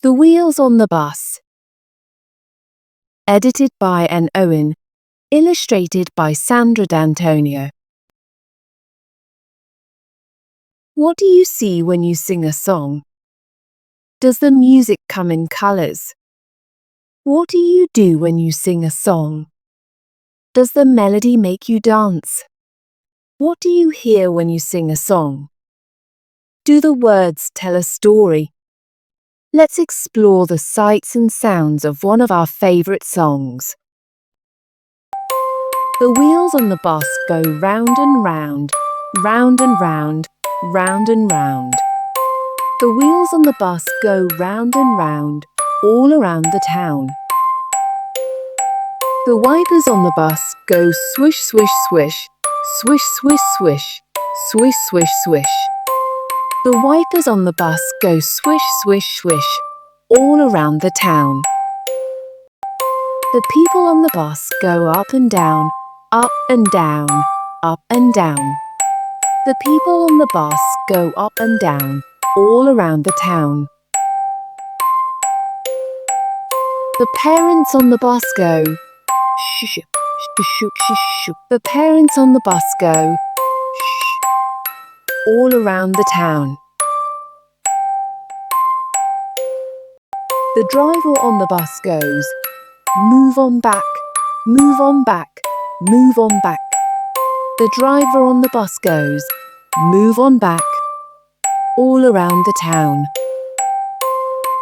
The Wheels on the Bus. Edited by N. Owen. Illustrated by Sandra D'Antonio. What do you see when you sing a song? Does the music come in colors? What do you do when you sing a song? Does the melody make you dance? What do you hear when you sing a song? Do the words tell a story? Let's explore the sights and sounds of one of our favorite songs. The wheels on the bus go round and round, round and round, round and round. The wheels on the bus go round and round, all around the town. The wipers on the bus go swish, swish, swish, swish, swish, swish, swish, swish, swish. The wipers on the bus go swish, swish, swish, all around the town. The people on the bus go up and down, up and down, up and down. The people on the bus go up and down, all around the town. The parents on the bus go shh, shh, shh, shh, shh. The parents on the bus go shh, all around the town. The driver on the bus goes move on back, move on back, move on back. The driver on the bus goes move on back, all around the town.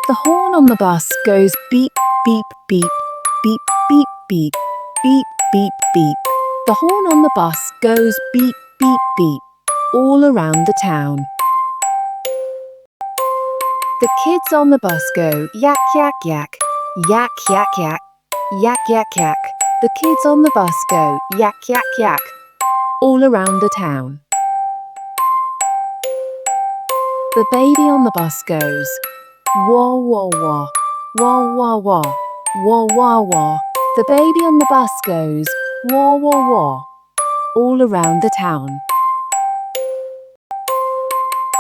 The horn on the bus goes beep, beep, beep, beep, beep, beep, beep, beep, beep. The horn on the bus goes beep, beep, beep, all around the town. The kids on the bus go yak, yak, yak, yak, yak, yak, yak, yak, yak. The kids on the bus go yak, yak, yak, all around the town. The baby on the bus goes wah, wah, wah, wah, wah, wah, wah, wah, wah. The baby on the bus goes wah, wah, wah, all around the town.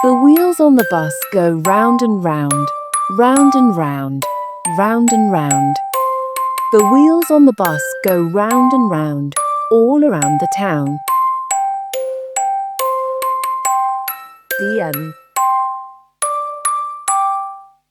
The wheels on the bus go round and round, round and round, round and round. The wheels on the bus go round and round, all around the town. The end.